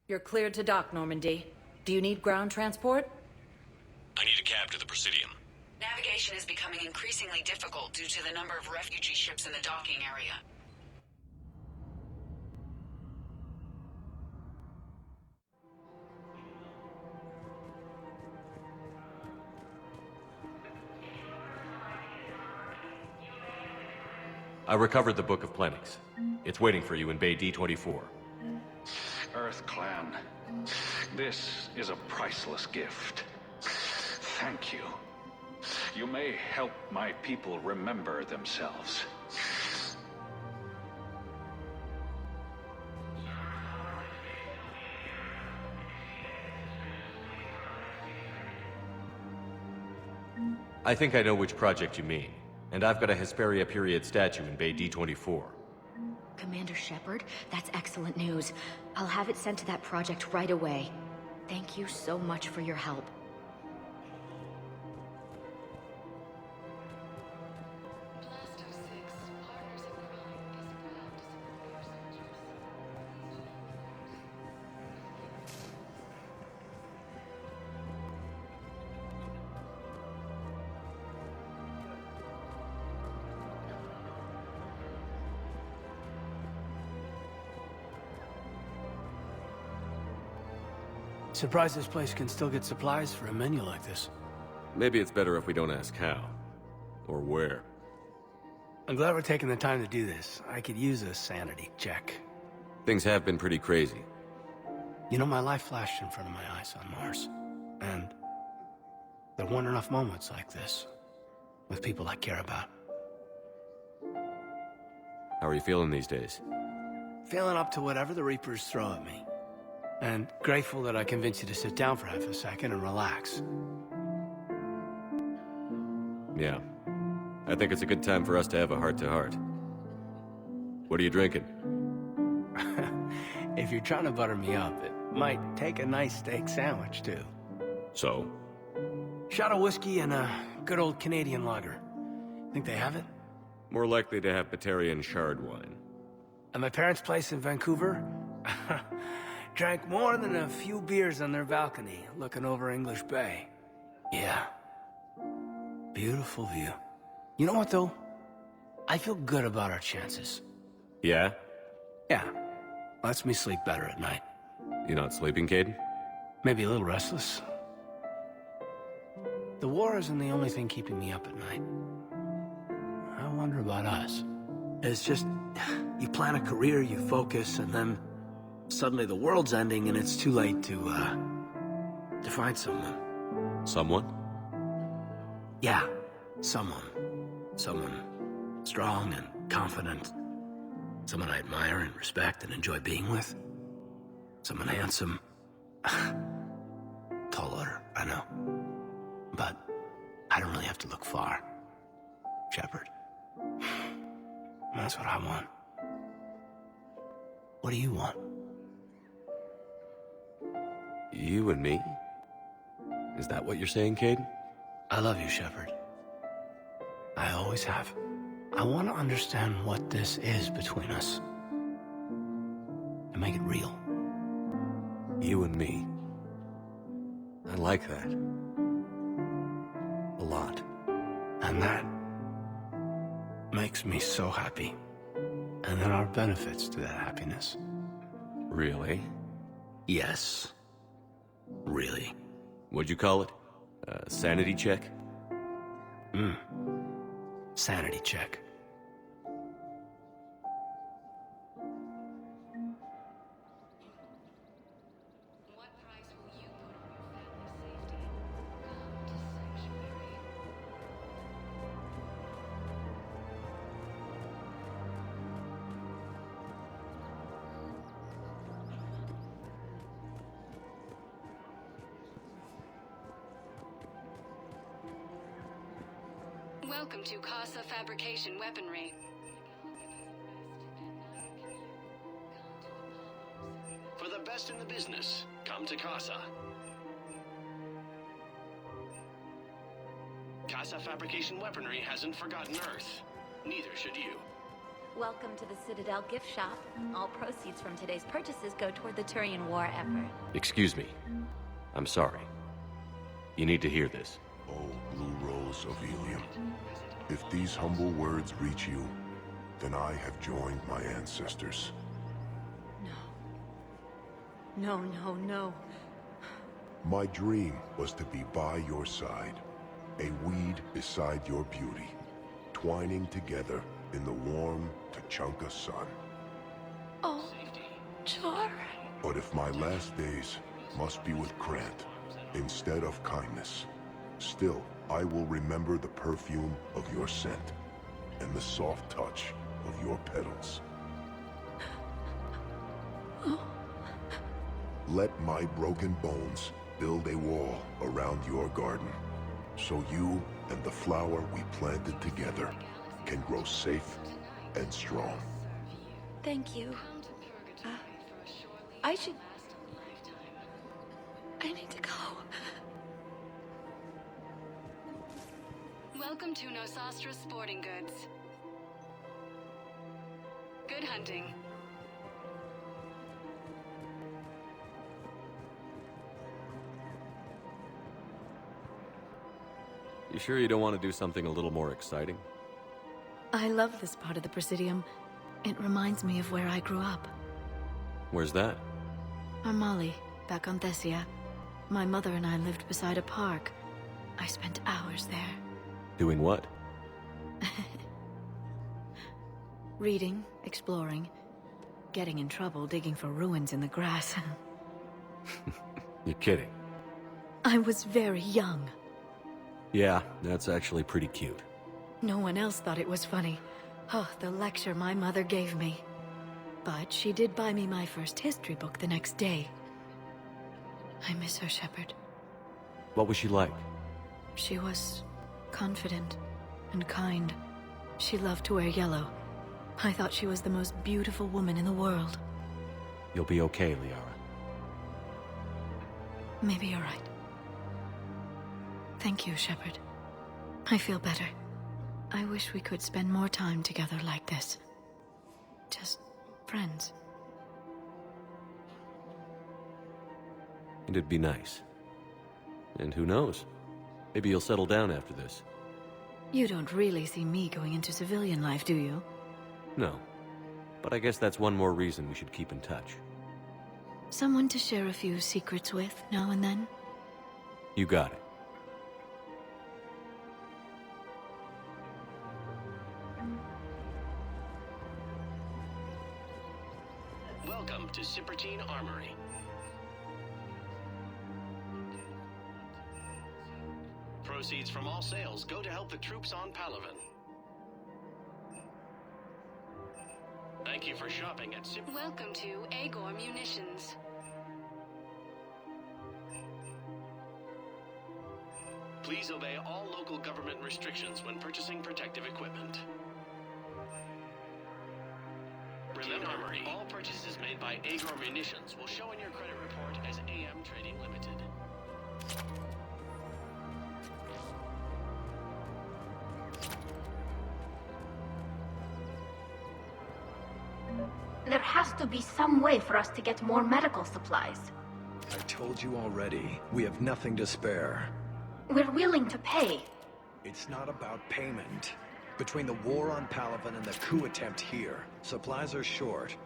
You're cleared to dock, Normandy. Do you need ground transport? I need a cab to the Presidium. Navigation is becoming increasingly difficult due to the number of refugee ships in the docking area. I recovered the Book of Plenix. It's waiting for you in Bay D24. Earth Clan, this is a priceless gift. Thank you. You may help my people remember themselves. I think I know which project you mean, and I've got a Hesperia period statue in Bay D24. Commander Shepard, that's excellent news. I'll have it sent to that project right away. Thank you so much for your help. Surprised this place can still get supplies for a menu like this. Maybe it's better if we don't ask how. Or where. I'm glad we're taking the time to do this. I could use a sanity check. Things have been pretty crazy. You know, my life flashed in front of my eyes on Mars. And there weren't enough moments like this. With people I care about. How are you feeling these days? Feeling up to whatever the Reapers throw at me. And grateful that I convinced you to sit down for half a second and relax. Yeah. I think it's a good time for us to have a heart-to-heart. What are you drinking? If you're trying to butter me up, it might take a nice steak sandwich, too. So? Shot of whiskey and a good old Canadian lager. Think they have it? More likely to have Batarian shard wine. At my parents' place in Vancouver, drank more than a few beers on their balcony, looking over English Bay. Yeah. Beautiful view. You know what, though? I feel good about our chances. Yeah? Yeah. Lets me sleep better at night. You not sleeping, Caden? Maybe a little restless. The war isn't the only thing keeping me up at night. I wonder about us. It's just, you plan a career, you focus, and then suddenly the world's ending and it's too late to find someone. Someone? Yeah, someone. Someone strong and confident. Someone I admire and respect and enjoy being with. Someone handsome. Taller, I know. But I don't really have to look far. Shepard. That's what I want. What do you want? You and me? Is that what you're saying, Caden? I love you, Shepard. I always have. I want to understand what this is between us. And make it real. You and me. I like that. A lot. And that makes me so happy. And there are benefits to that happiness. Really? Yes. Really. What'd you call it? Sanity check? Sanity check. What Welcome to Casa Fabrication Weaponry. For the best in the business, come to Casa. Casa Fabrication Weaponry hasn't forgotten Earth. Neither should you. Welcome to the Citadel gift shop. All proceeds from today's purchases go toward the Turian war effort. Excuse me. I'm sorry. You need to hear this. Oh, blue rose of Helium. If these humble words reach you, then I have joined my ancestors. No, no, no. My dream was to be by your side, a weed beside your beauty, twining together in the warm Tachanka sun. Oh, Char. But if my last days must be with Grant instead of kindness, still I will remember the perfume of your scent and the soft touch of your petals. Let my broken bones build a wall around your garden, so you and the flower we planted together can grow safe and strong. Thank you. I need to go. Welcome to Nosastra Sporting Goods. Good hunting. You sure you don't want to do something a little more exciting? I love this part of the Presidium. It reminds me of where I grew up. Where's that? Armali, back on Thessia. My mother and I lived beside a park. I spent hours there. Doing what? Reading, exploring, getting in trouble digging for ruins in the grass. You're kidding. I was very young. Yeah, that's actually pretty cute. No one else thought it was funny. Oh, the lecture my mother gave me. But she did buy me my first history book the next day. I miss her, Shepard. What was she like? She was confident and kind. She loved to wear yellow. I thought she was the most beautiful woman in the world. You'll be okay, Liara. Maybe you're right. Thank you, Shepard. I feel better. I wish we could spend more time together like this. Just friends. And it'd be nice. And who knows? Maybe you'll settle down after this. You don't really see me going into civilian life, do you? No. But I guess that's one more reason we should keep in touch. Someone to share a few secrets with now and then? You got it. Welcome to Sippertine Armory. Proceeds from all sales go to help the troops on Palaven. Thank you for shopping at Welcome to Agor Munitions. Please obey all local government restrictions when purchasing protective equipment. Remember, all purchases made by Agor Munitions will show in your credit report as AM Trading Limited. There has to be some way for us to get more medical supplies. I told you already, we have nothing to spare. We're willing to pay. It's not about payment. Between the war on Palaven and the coup attempt here, supplies are short.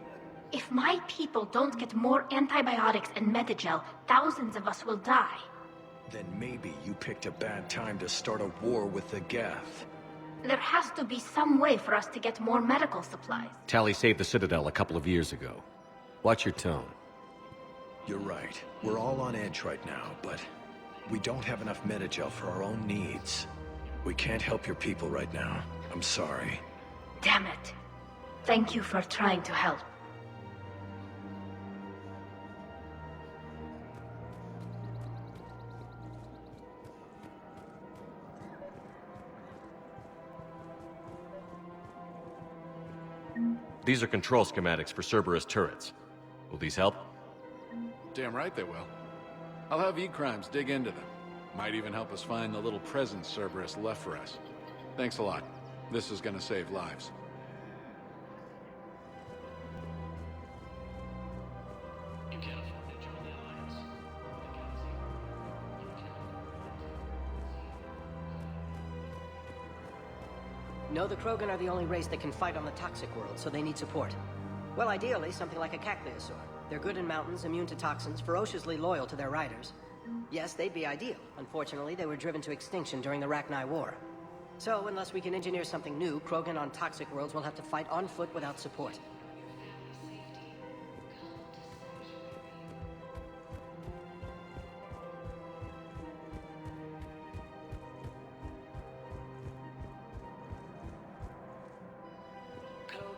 If my people don't get more antibiotics and Medigel, thousands of us will die. Then maybe you picked a bad time to start a war with the Geth. There has to be some way for us to get more medical supplies. Tali saved the Citadel a couple of years ago. Watch your tone. You're right. We're all on edge right now, but we don't have enough Medigel for our own needs. We can't help your people right now. I'm sorry. Damn it. Thank you for trying to help. These are control schematics for Cerberus turrets. Will these help? Damn right they will. I'll have E-Crimes dig into them. Might even help us find the little presents Cerberus left for us. Thanks a lot. This is gonna save lives. You can't afford to join the Alliance. No, the Krogan are the only race that can fight on the toxic world, so they need support. Well, ideally, something like a cacliosaur. They're good in mountains, immune to toxins, ferociously loyal to their riders. Yes, they'd be ideal. Unfortunately, they were driven to extinction during the Rachni War. So, unless we can engineer something new, Krogan on toxic worlds will have to fight on foot without support.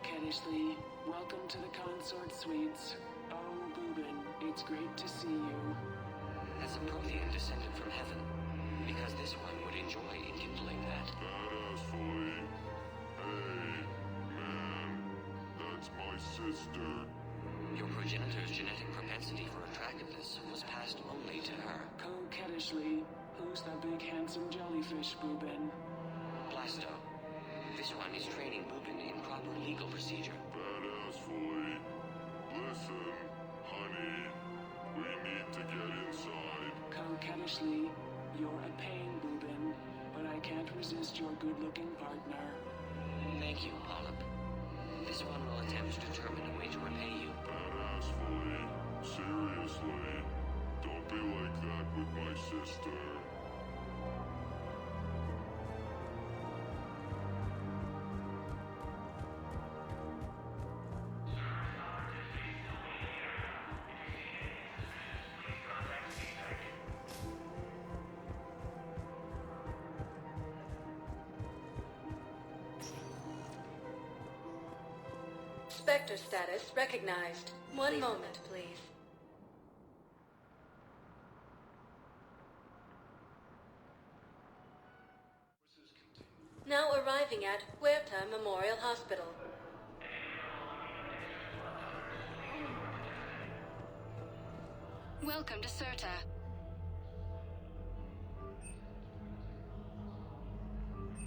Kennishley, welcome to the Consort Suites. Oh, Boobin, it's great to see you. That's a protean descended from heaven, because this one would enjoy enkindling that. Badass boy. Hey, man, that's my sister. Your progenitor's genetic propensity for attractiveness was passed only to her. Kennishley, who's that big handsome jellyfish, Boobin? Blasto. This one is training Boobin in proper legal procedure. Badass boy. Listen, honey, we need to get inside. Kennishley, you're a pain, Boobin, but I can't resist your good-looking partner. Thank you, Polyp. This one will attempt to determine a way to repay you. Badass boy. Seriously, don't be like that with my sister. Spectre status recognized. One moment, please. Now arriving at Huerta Memorial Hospital. Welcome to Certa.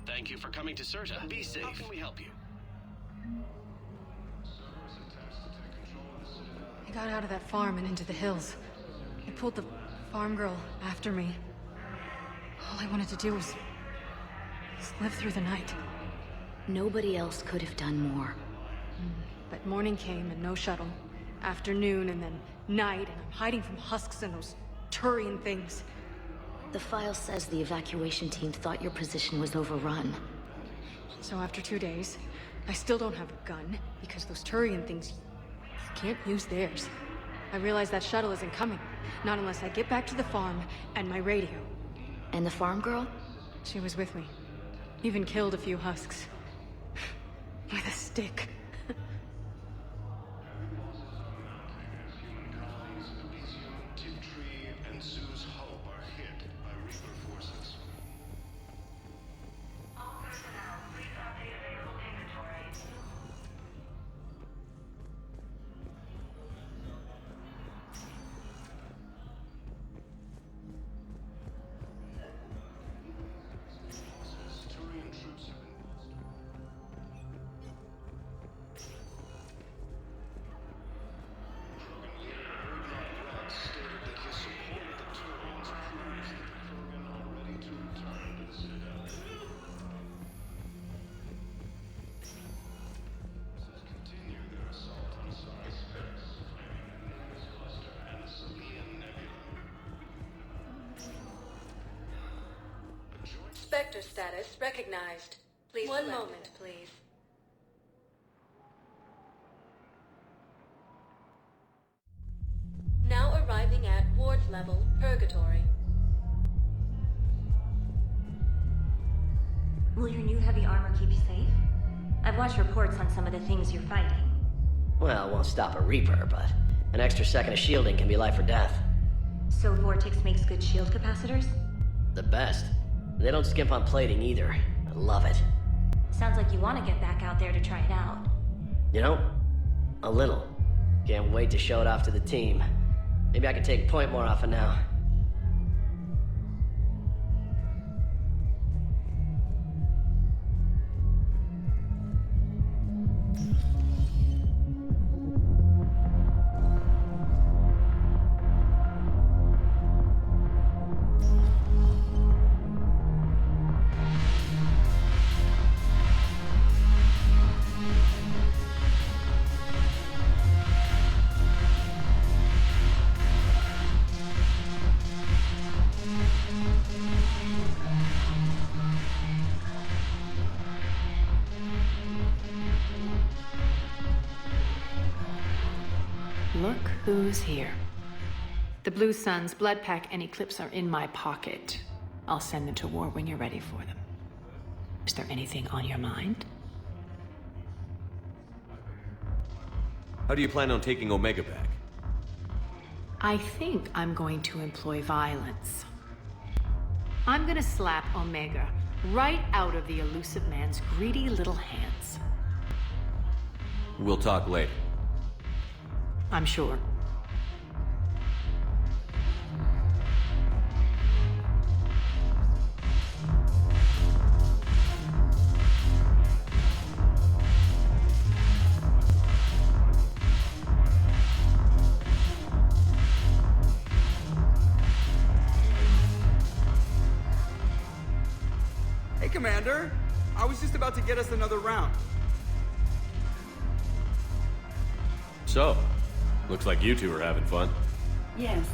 Thank you for coming to Certa. Be safe. How can we help you? I got out of that farm and into the hills. I pulled the farm girl after me. All I wanted to do was live through the night. Nobody else could have done more. But morning came and no shuttle. Afternoon and then night, and I'm hiding from husks and those Turian things. The file says the evacuation team thought your position was overrun. So after 2 days, I still don't have a gun, because those Turian things, you can't use theirs. I realize that shuttle isn't coming. Not unless I get back to the farm and my radio. And the farm girl? She was with me. Even killed a few husks. With a stick. Spectre status recognized. Please One moment, please. Now arriving at ward level, Purgatory. Will your new heavy armor keep you safe? I've watched reports on some of the things you're fighting. Well, it won't stop a Reaper, but an extra second of shielding can be life or death. So Vortex makes good shield capacitors? The best. They don't skimp on plating either. I love it. Sounds like you want to get back out there to try it out. You know, a little. Can't wait to show it off to the team. Maybe I can take point more off of now. Look who's here. The Blue Suns, Blood Pack, and Eclipse are in my pocket. I'll send them to war when you're ready for them. Is there anything on your mind? How do you plan on taking Omega back? I think I'm going to employ violence. I'm gonna slap Omega right out of the elusive man's greedy little hands. We'll talk later. I'm sure. Hey, Commander. I was just about to get us another round. So, looks like you two are having fun. Yes.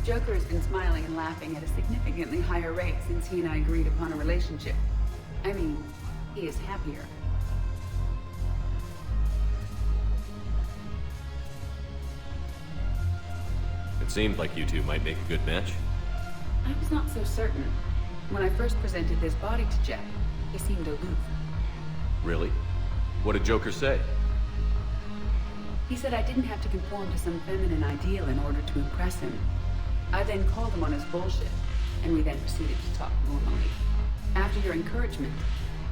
Joker has been smiling and laughing at a significantly higher rate since he and I agreed upon a relationship. I mean, he is happier. It seemed like you two might make a good match. I was not so certain. When I first presented this body to Jeff, he seemed aloof. Really? What did Joker say? He said I didn't have to conform to some feminine ideal in order to impress him. I then called him on his bullshit, and we then proceeded to talk normally. After your encouragement,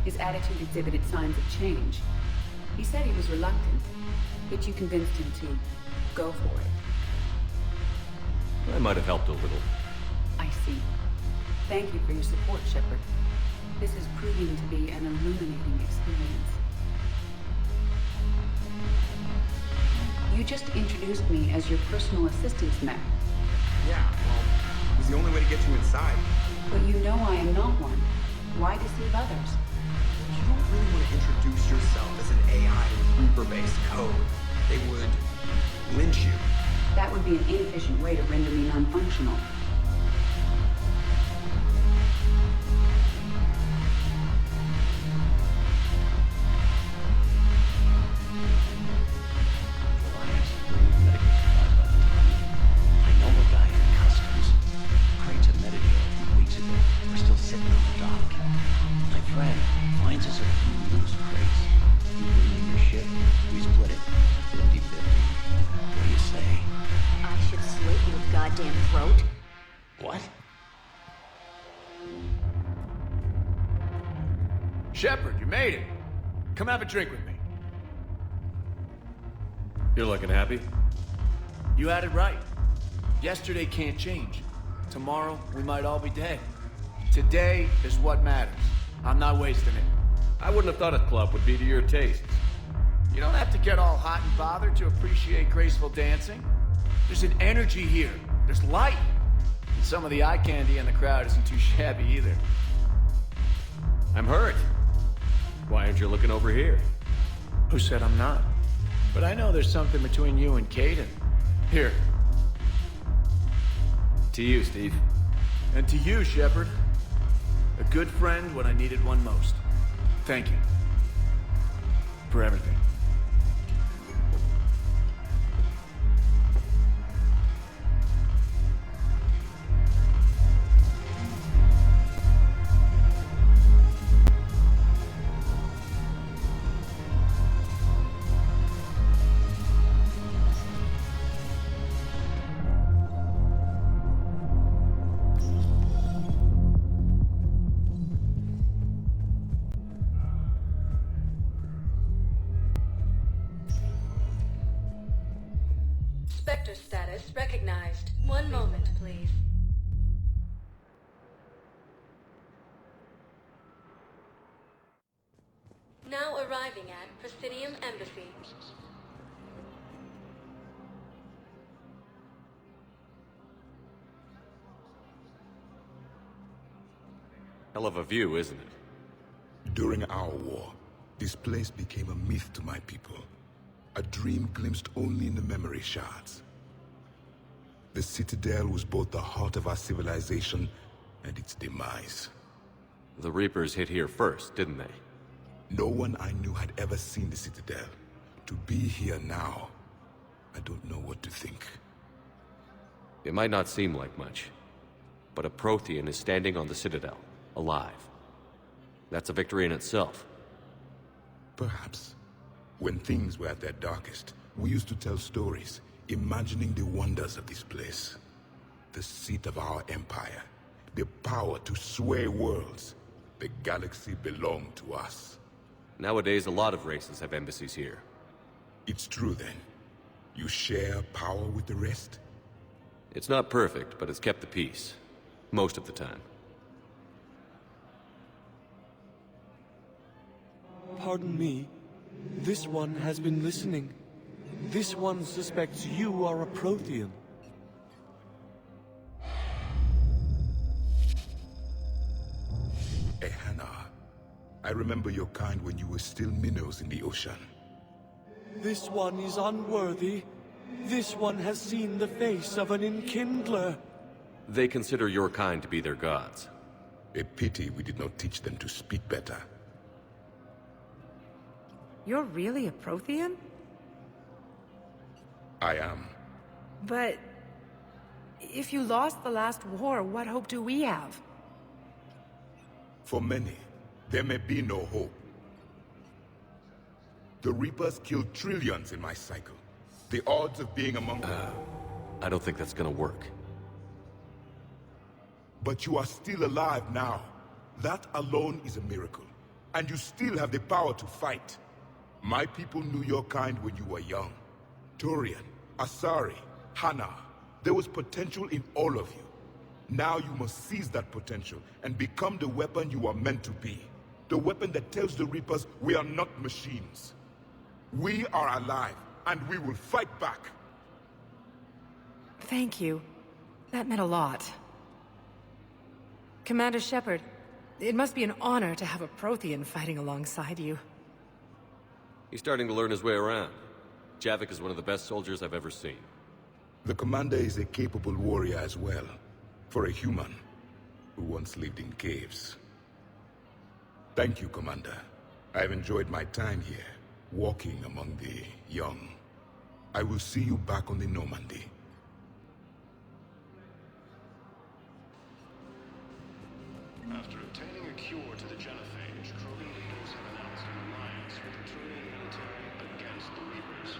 his attitude exhibited signs of change. He said he was reluctant, but you convinced him to go for it. I might have helped a little. I see. Thank you for your support, Shepard. This is proving to be an illuminating experience. You just introduced me as your personal assistance mech. Yeah, well, it was the only way to get you inside. But you know I am not one. Why deceive others? You don't really want to introduce yourself as an AI with Reaper-based code. They would lynch you. That would be an inefficient way to render me non-functional. Shepard, you made it. Come have a drink with me. You're looking happy? You had it right. Yesterday can't change. Tomorrow, we might all be dead. Today is what matters. I'm not wasting it. I wouldn't have thought a club would be to your tastes. You don't have to get all hot and bothered to appreciate graceful dancing. There's an energy here. There's light. And some of the eye candy in the crowd isn't too shabby either. I'm hurt. Why aren't you looking over here? Who said I'm not? But I know there's something between you and Caden. Here. To you, Steve. And to you, Shepard. A good friend when I needed one most. Thank you. For everything. One moment, please. Now arriving at Presidium Embassy. Hell of a view, isn't it? During our war, this place became a myth to my people. A dream glimpsed only in the memory shards. The Citadel was both the heart of our civilization and its demise. The Reapers hit here first, didn't they? No one I knew had ever seen the Citadel. To be here now, I don't know what to think. It might not seem like much, but a Prothean is standing on the Citadel, alive. That's a victory in itself. Perhaps. When things were at their darkest, we used to tell stories, imagining the wonders of this place. The seat of our empire, the power to sway worlds. The galaxy belonged to us. Nowadays, a lot of races have embassies here. It's true then. You share power with the rest? It's not perfect, but it's kept the peace. Most of the time. Pardon me. This one has been listening. This one suspects you are a Prothean. Hannah, I remember your kind when you were still minnows in the ocean. This one is unworthy. This one has seen the face of an enkindler. They consider your kind to be their gods. A pity we did not teach them to speak better. You're really a Prothean? I am. But... if you lost the last war, what hope do we have? For many, there may be no hope. The Reapers killed trillions in my cycle. The odds of being among them... I don't think that's gonna work. But you are still alive now. That alone is a miracle. And you still have the power to fight. My people knew your kind when you were young. Turian, Asari, Hannah. There was potential in all of you. Now you must seize that potential and become the weapon you are meant to be. The weapon that tells the Reapers we are not machines. We are alive, and we will fight back. Thank you. That meant a lot. Commander Shepard, it must be an honor to have a Prothean fighting alongside you. He's starting to learn his way around. Javik is one of the best soldiers I've ever seen. The commander is a capable warrior as well. For a human who once lived in caves. Thank you, Commander. I've enjoyed my time here, walking among the young. I will see you back on the Normandy. After obtaining a cure to the genophage, Krogan leaders have announced an alliance with the Turian military against the Reapers.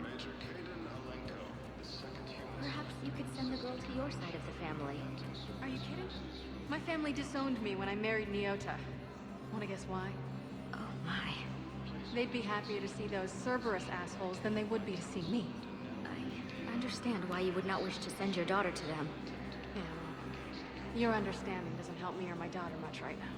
Major Kaden Alenko, the second human... Perhaps you could send the girl to your side of the family. Are you kidding? My family disowned me when I married Nyota. Wanna guess why? Oh my. They'd be happier to see those Cerberus assholes than they would be to see me. I understand why you would not wish to send your daughter to them. Yeah, well, your understanding doesn't help me or my daughter much right now.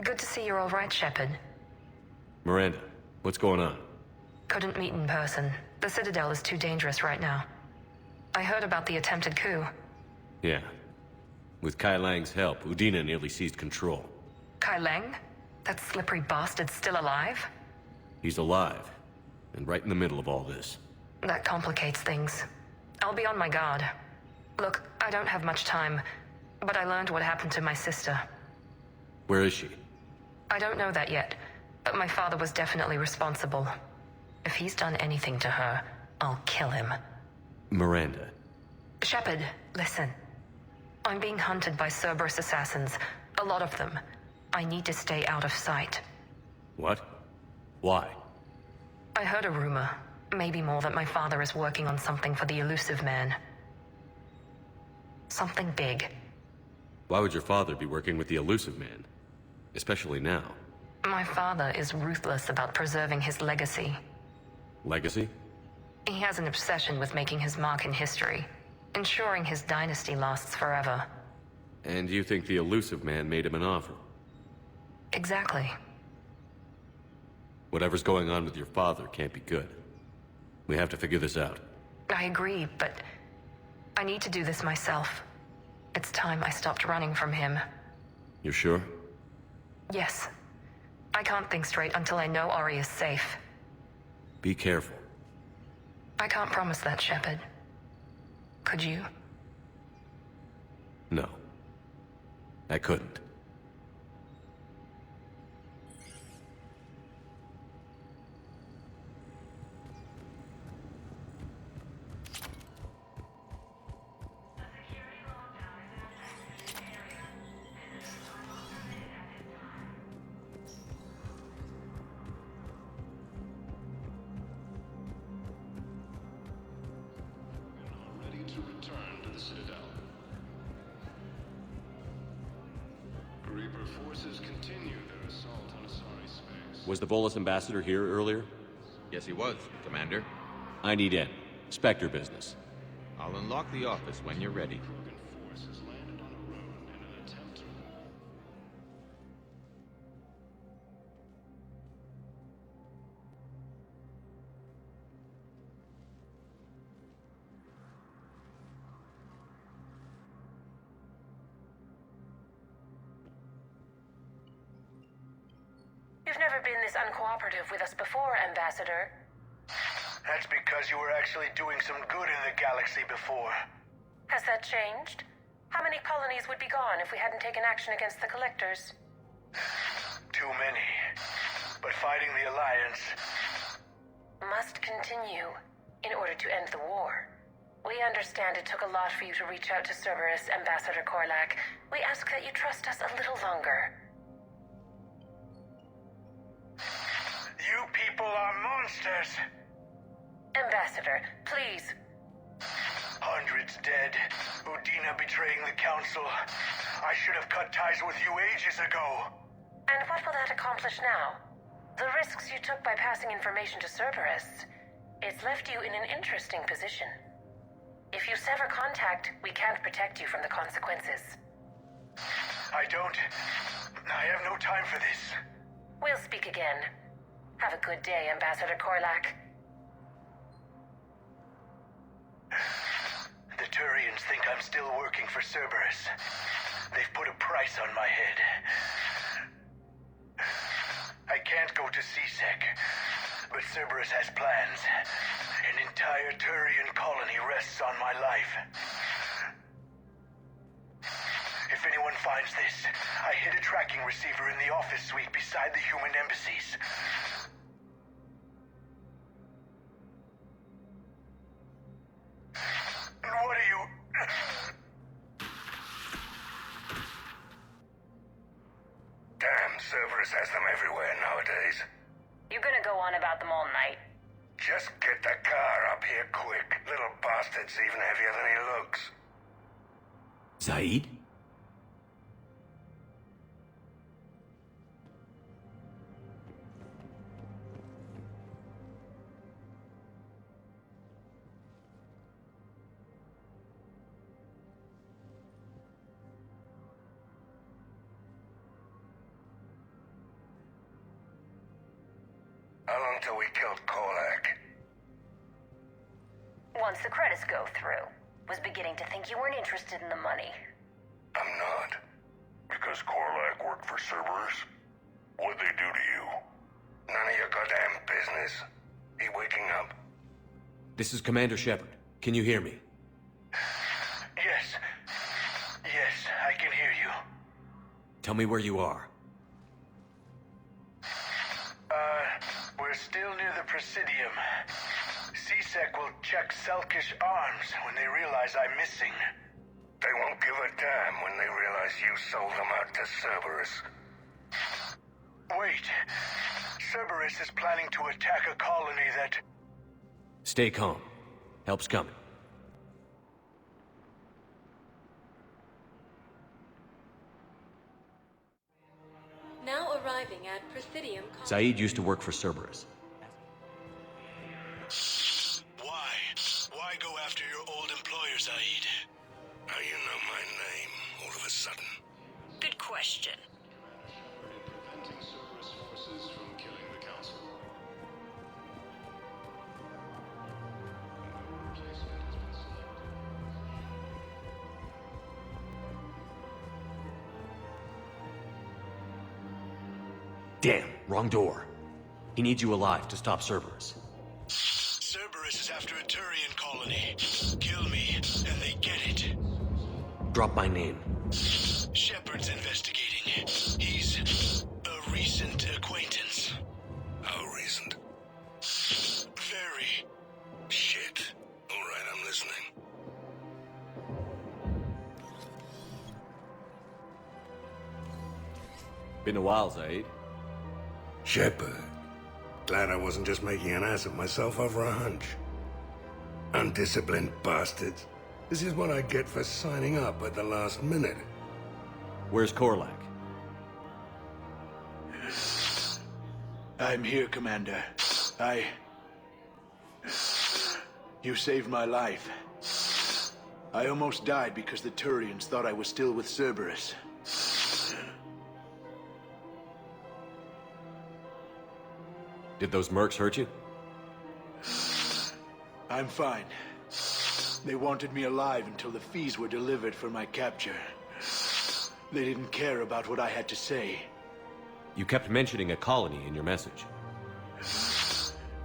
Good to see you're all right, Shepard. Miranda, what's going on? Couldn't meet in person. The Citadel is too dangerous right now. I heard about the attempted coup. Yeah. With Kai Lang's help, Udina nearly seized control. Kai Lang? That slippery bastard's still alive? He's alive, and right in the middle of all this. That complicates things. I'll be on my guard. Look, I don't have much time, but I learned what happened to my sister. Where is she? I don't know that yet, but my father was definitely responsible. If he's done anything to her, I'll kill him. Miranda. Shepard, listen. I'm being hunted by Cerberus assassins. A lot of them. I need to stay out of sight. What? Why? I heard a rumor, maybe more, that my father is working on something for the elusive man. Something big. Why would your father be working with the elusive man? Especially now. My father is ruthless about preserving his legacy. Legacy? He has an obsession with making his mark in history, ensuring his dynasty lasts forever. And you think the elusive man made him an offer? Exactly. Whatever's going on with your father can't be good. We have to figure this out. I agree, but I need to do this myself. It's time I stopped running from him. You're sure? Yes. I can't think straight until I know Ari is safe. Be careful. I can't promise that, Shepard. Could you? No. I couldn't. Ready to return to the Citadel. Reaper forces continue their assault on Asari space. Was the Volus ambassador here earlier? Yes, he was, Commander. I need in. Spectre business. I'll unlock the office when you're ready. Force has landed on a road in an attempt to... You've never been this uncooperative with us before, Ambassador. That's because you were actually doing some good in the galaxy before. Has that changed? How many colonies would be gone if we hadn't taken action against the Collectors? Too many. But fighting the Alliance... must continue in order to end the war. We understand it took a lot for you to reach out to Cerberus, Ambassador Korlak. We ask that you trust us a little longer. You people are monsters! Ambassador, please. Hundreds dead. Udina betraying the Council. I should have cut ties with you ages ago. And what will that accomplish now? The risks you took by passing information to Cerberus. It's left you in an interesting position. If you sever contact, we can't protect you from the consequences. I have no time for this. We'll speak again. Have a good day, Ambassador Korlak. The Turians think I'm still working for Cerberus. They've put a price on my head. I can't go to C-Sec, but Cerberus has plans. An entire Turian colony rests on my life. If anyone finds this, I hid a tracking receiver in the office suite beside the human embassies. And what are you... Damn, Cerberus has them everywhere nowadays. You gonna go on about them all night? Just get the car up here quick. Little bastard's even heavier than he looks. Zaid? until we killed Korlak. Once the credits go through, was beginning to think you weren't interested in the money. I'm not. Because Korlak worked for Cerberus? What'd they do to you? None of your goddamn business. He waking up? This is Commander Shepard. Can you hear me? Yes. Yes, I can hear you. Tell me where you are. We're still near the Presidium. CSEC will check Selkish arms when they realize I'm missing. They won't give a damn when they realize you sold them out to Cerberus. Wait. Cerberus is planning to attack a colony that... Stay calm. Help's coming. Now arriving at Presidium. Zaid used to work for Cerberus. Why? Why go after your old employer, Zaid? How you know my name all of a sudden? Good question. Preventing Cerberus forces from killing the Council. No replacement has been selected. Damn, wrong door. He needs you alive to stop Cerberus. Cerberus is after a Turian colony. Kill me, and they get it. Drop my name. Shepard's investigating. He's a recent acquaintance. How recent? Very. Shit. All right, I'm listening. Been a while, Zaid. Shepard. Glad I wasn't just making an ass of myself over a hunch. Undisciplined bastards. This is what I get for signing up at the last minute. Where's Korlak? I'm here, Commander. You saved my life. I almost died because the Turians thought I was still with Cerberus. Did those mercs hurt you? I'm fine. They wanted me alive until the fees were delivered for my capture. They didn't care about what I had to say. You kept mentioning a colony in your message.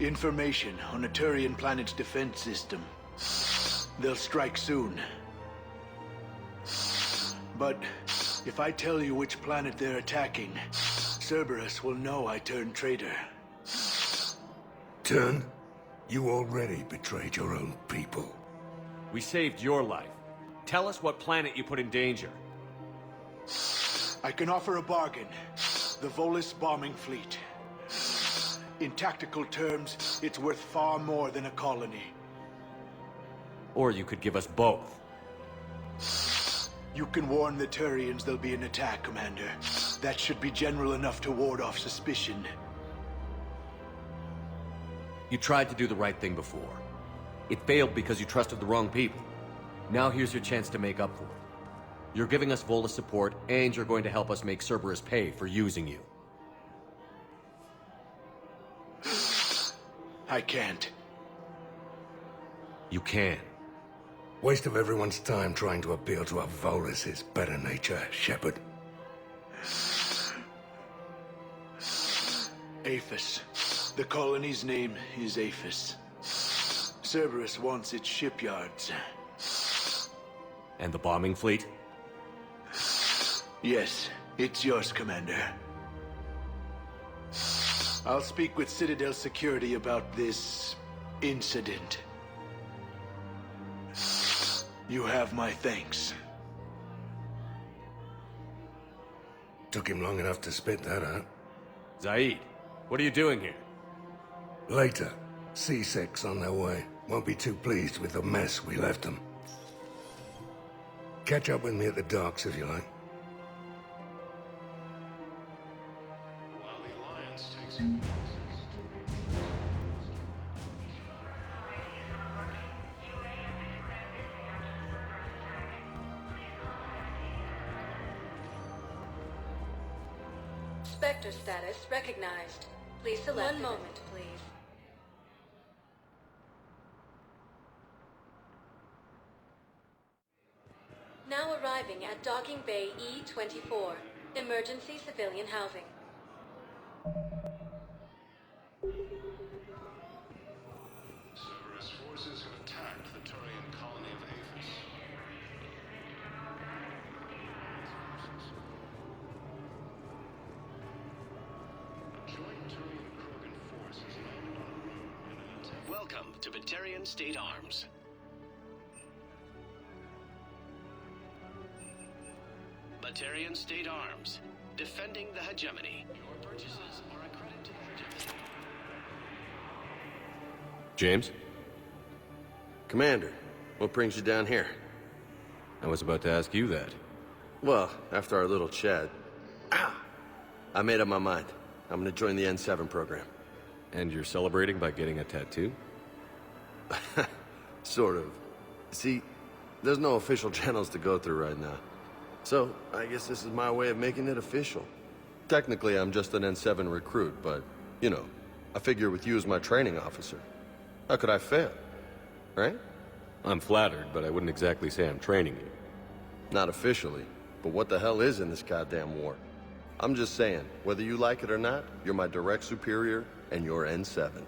Information on a Turian planet's defense system. They'll strike soon. But if I tell you which planet they're attacking, Cerberus will know I turned traitor. Turn? You already betrayed your own people. We saved your life. Tell us what planet you put in danger. I can offer a bargain. The Volus bombing fleet. In tactical terms, it's worth far more than a colony. Or you could give us both. You can warn the Turians there'll be an attack, Commander. That should be general enough to ward off suspicion. You tried to do the right thing before. It failed because you trusted the wrong people. Now here's your chance to make up for it. You're giving us Volus support, and you're going to help us make Cerberus pay for using you. I can't. You can. Waste of everyone's time trying to appeal to a Volus' better nature, Shepard. Aphis. The colony's name is Aphis. Cerberus wants its shipyards. And the bombing fleet? Yes, it's yours, Commander. I'll speak with Citadel Security about this incident. You have my thanks. Took him long enough to spit that out. Zaid, what are you doing here? Later. C6 on their way. Won't be too pleased with the mess we left them. Catch up with me at the docks if you like. While the Alliance takes... Spectre status recognized. Please select. One moment, please. Now arriving at Docking Bay E-24, Emergency Civilian Housing. Cerberus forces have attacked the Turian colony of Aphis. A joint Turian-Krogan force has landed on a road in an attempt. Welcome to Batarian State Arms. Batarian State Arms, defending the hegemony. Your purchases are a credit to the hegemony. James? Commander, what brings you down here? I was about to ask you that. Well, after our little chat, I made up my mind. I'm gonna join the N7 program. And you're celebrating by getting a tattoo? Sort of. See, there's no official channels to go through right now. So, I guess this is my way of making it official. Technically, I'm just an N7 recruit, but, you know, I figure with you as my training officer, how could I fail? Right? I'm flattered, but I wouldn't exactly say I'm training you. Not officially, but what the hell is in this goddamn war? I'm just saying, whether you like it or not, you're my direct superior, and you're N7.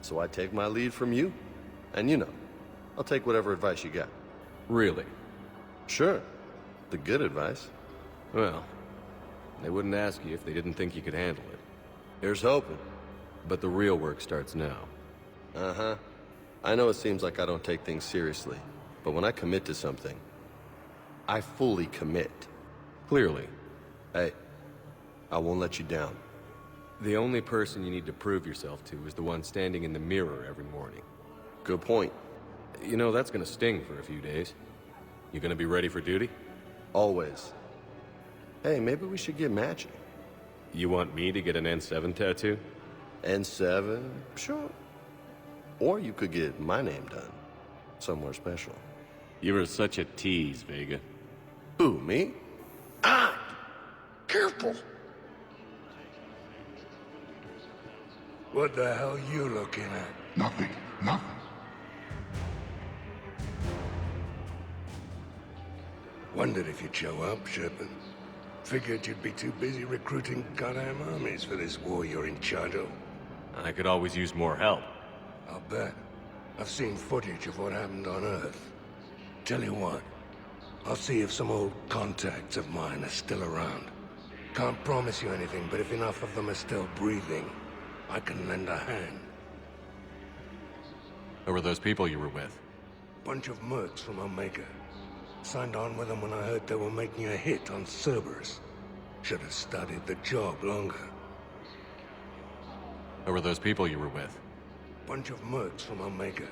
So I take my lead from you, and you know, I'll take whatever advice you got. Really? Sure. The good advice. Well, they wouldn't ask you if they didn't think you could handle it. Here's hoping. But the real work starts now. Uh-huh. I know it seems like I don't take things seriously, but when I commit to something, I fully commit. Clearly. Hey, I won't let you down. The only person you need to prove yourself to is the one standing in the mirror every morning. Good point. You know, that's gonna sting for a few days. You gonna be ready for duty? Always. Hey, maybe we should get matching. You want me to get an N7 tattoo? N7? Sure. Or you could get my name done. Somewhere special. You were such a tease, Vega. Who, me? Ah! Careful! What the hell you looking at? Nothing. Nothing. Wondered if you'd show up, Shepard. Figured you'd be too busy recruiting goddamn armies for this war you're in charge of. I could always use more help. I'll bet. I've seen footage of what happened on Earth. Tell you what, I'll see if some old contacts of mine are still around. Can't promise you anything, but if enough of them are still breathing, I can lend a hand. Who were those people you were with? Bunch of mercs from Omega. Signed on with them when I heard they were making a hit on Cerberus. Should have studied the job longer. Who were those people you were with? Bunch of mercs from Omega.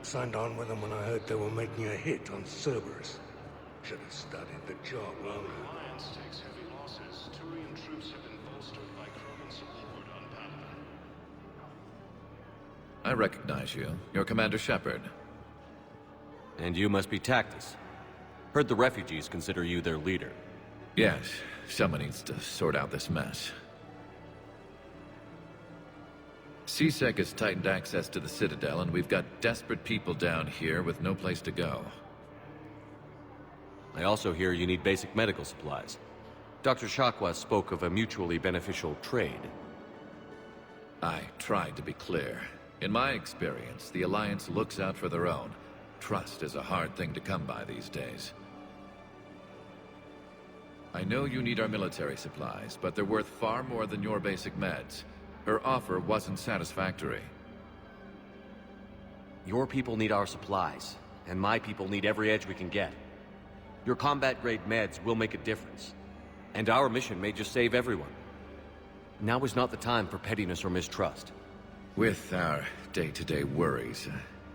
Signed on with them when I heard they were making a hit on Cerberus. Should have studied the job longer. The Alliance takes heavy losses. Turian troops have been bolstered by Krogan support on Padawan. I recognize you. You're Commander Shepard. And you must be Tactus. Heard the refugees consider you their leader. Yes, someone needs to sort out this mess. CSEC has tightened access to the Citadel, and we've got desperate people down here with no place to go. I also hear you need basic medical supplies. Dr. Shakwa spoke of a mutually beneficial trade. I tried to be clear. In my experience, the Alliance looks out for their own. Trust is a hard thing to come by these days. I know you need our military supplies, but they're worth far more than your basic meds. Her offer wasn't satisfactory. Your people need our supplies, and my people need every edge we can get. Your combat-grade meds will make a difference, and our mission may just save everyone. Now is not the time for pettiness or mistrust. With our day-to-day worries,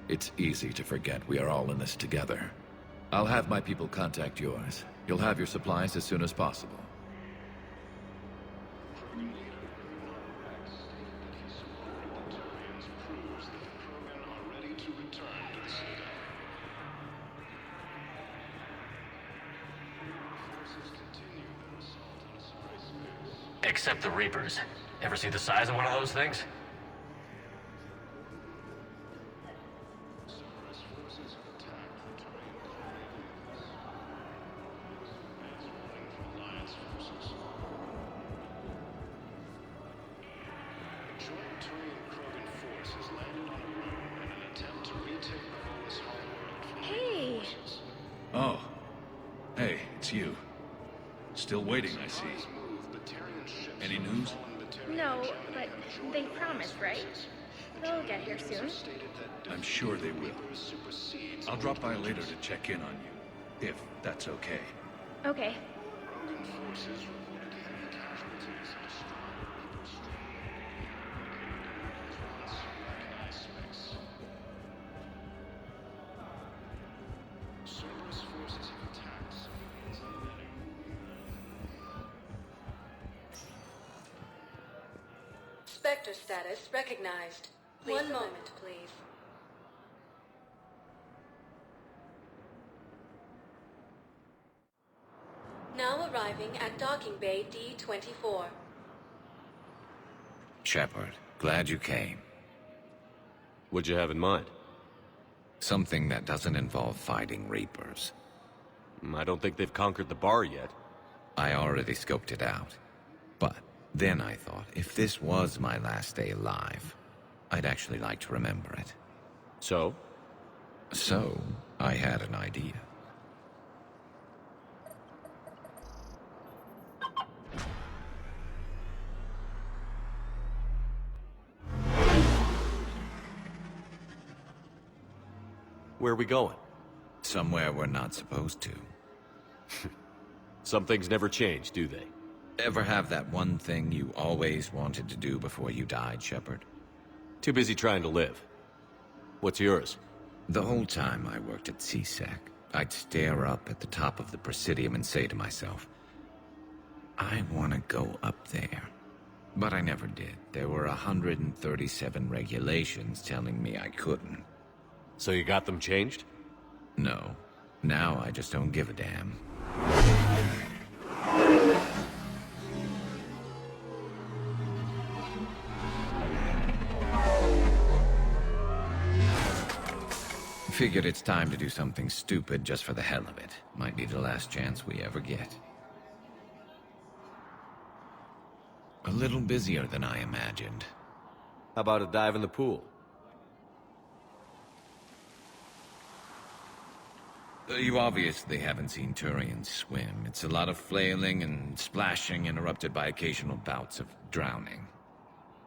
it's easy to forget we are all in this together. I'll have my people contact yours. You'll have your supplies as soon as possible. Krogan leader Rex stated that his support of the Turians proves that the Krogan are ready to return to the Citadel. Forces continue their assault on Asari's base. Except the Reapers. Ever see the size of one of those things? Hey! Oh. Hey, it's you. Still waiting, I see. Any news? No, but they promised, right? They'll get here soon. I'm sure they will. I'll drop by later to check in on you, if that's okay. Okay. Spectre status recognized. One moment, please. Now arriving at docking bay D-24. Shepard, glad you came. What'd you have in mind? Something that doesn't involve fighting Reapers. I don't think they've conquered the bar yet. I already scoped it out. But then I thought, if this was my last day alive, I'd actually like to remember it. So? So, I had an idea. Where are we going? Somewhere we're not supposed to. Some things never change, do they? Ever have that one thing you always wanted to do before you died, Shepard? Too busy trying to live. What's yours? The whole time I worked at CSEC, I'd stare up at the top of the Presidium and say to myself, I want to go up there. But I never did. There were 137 regulations telling me I couldn't. So you got them changed? No. Now I just don't give a damn. Figured it's time to do something stupid just for the hell of it. Might be the last chance we ever get. A little busier than I imagined. How about a dive in the pool? You obviously haven't seen Turians swim. It's a lot of flailing and splashing, interrupted by occasional bouts of drowning.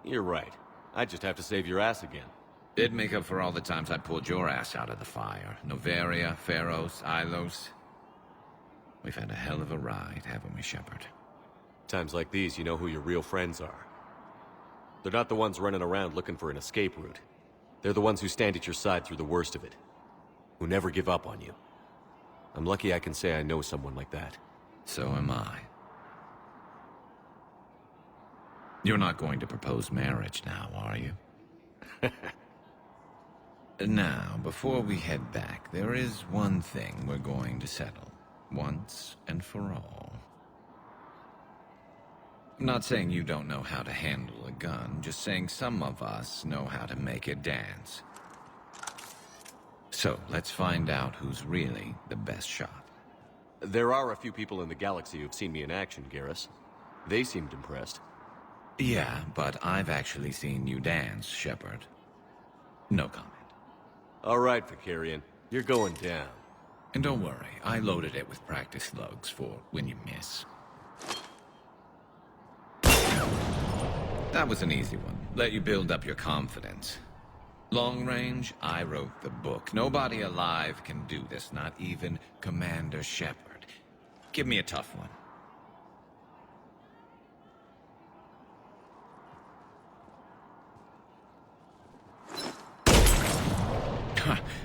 You're right. I just have to save your ass again. It'd make up for all the times I pulled your ass out of the fire. Noveria, Pharos, Ilos. We've had a hell of a ride, haven't we, Shepard? Times like these, you know who your real friends are. They're not the ones running around looking for an escape route. They're the ones who stand at your side through the worst of it. Who never give up on you. I'm lucky I can say I know someone like that. So am I. You're not going to propose marriage now, are you? Now, before we head back, there is one thing we're going to settle. Once and for all. I'm not saying you don't know how to handle a gun, just saying some of us know how to make it dance. So, let's find out who's really the best shot. There are a few people in the galaxy who've seen me in action, Garrus. They seemed impressed. Yeah, but I've actually seen you dance, Shepard. No comment. All right, Vicarian. You're going down. And don't worry, I loaded it with practice slugs for when you miss. That was an easy one. Let you build up your confidence. Long range, I wrote the book. Nobody alive can do this, not even Commander Shepard. Give me a tough one.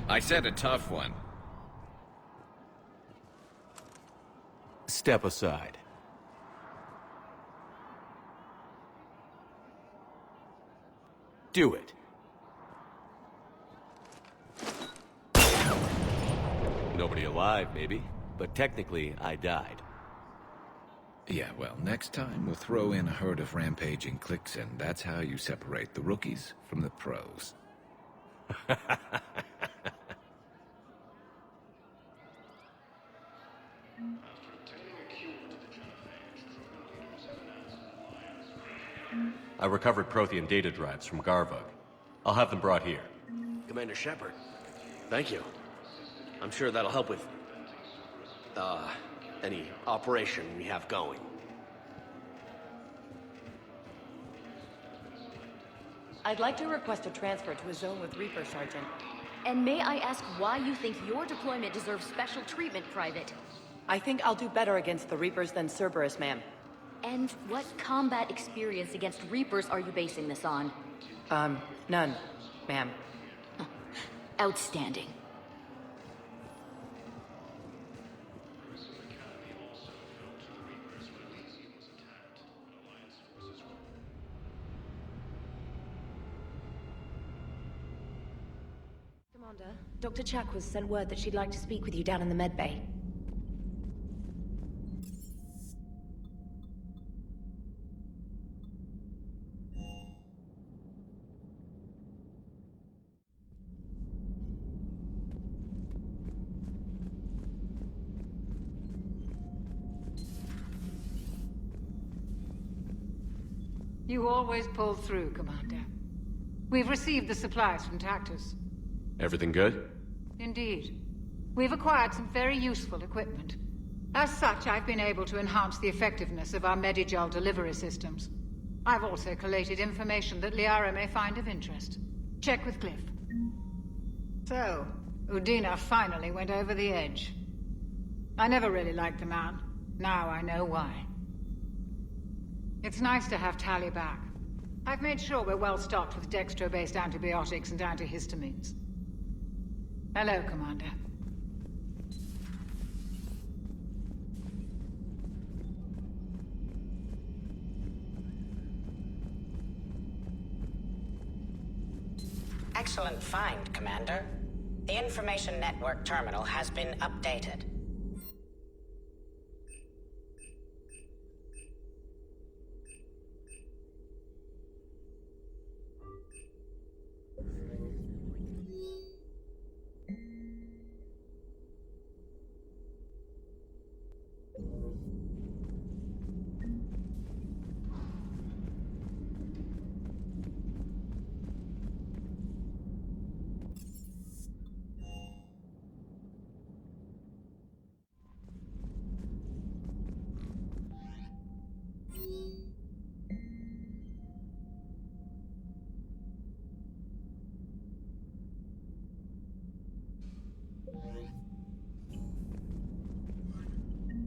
I said a tough one. Step aside. Do it. Nobody alive, maybe, but technically, I died. Yeah, well, next time we'll throw in a herd of rampaging cliques, and that's how you separate the rookies from the pros. I recovered Prothean data drives from Garvug. I'll have them brought here. Commander Shepard, thank you. I'm sure that'll help with, any operation we have going. I'd like to request a transfer to a zone with Reaper, Sergeant. And may I ask why you think your deployment deserves special treatment, Private? I think I'll do better against the Reapers than Cerberus, ma'am. And what combat experience against Reapers are you basing this on? None, ma'am. Outstanding. Commander, Dr. Chakwas sent word that she'd like to speak with you down in the med bay. You always pull through, Commander. We've received the supplies from Tactus. Everything good? Indeed. We've acquired some very useful equipment. As such, I've been able to enhance the effectiveness of our Medigel delivery systems. I've also collated information that Liara may find of interest. Check with Cliff. So, Udina finally went over the edge. I never really liked the man. Now I know why. It's nice to have Tally back. I've made sure we're well stocked with dextro-based antibiotics and antihistamines. Hello, Commander. Excellent find, Commander. The information network terminal has been updated.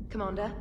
Commander,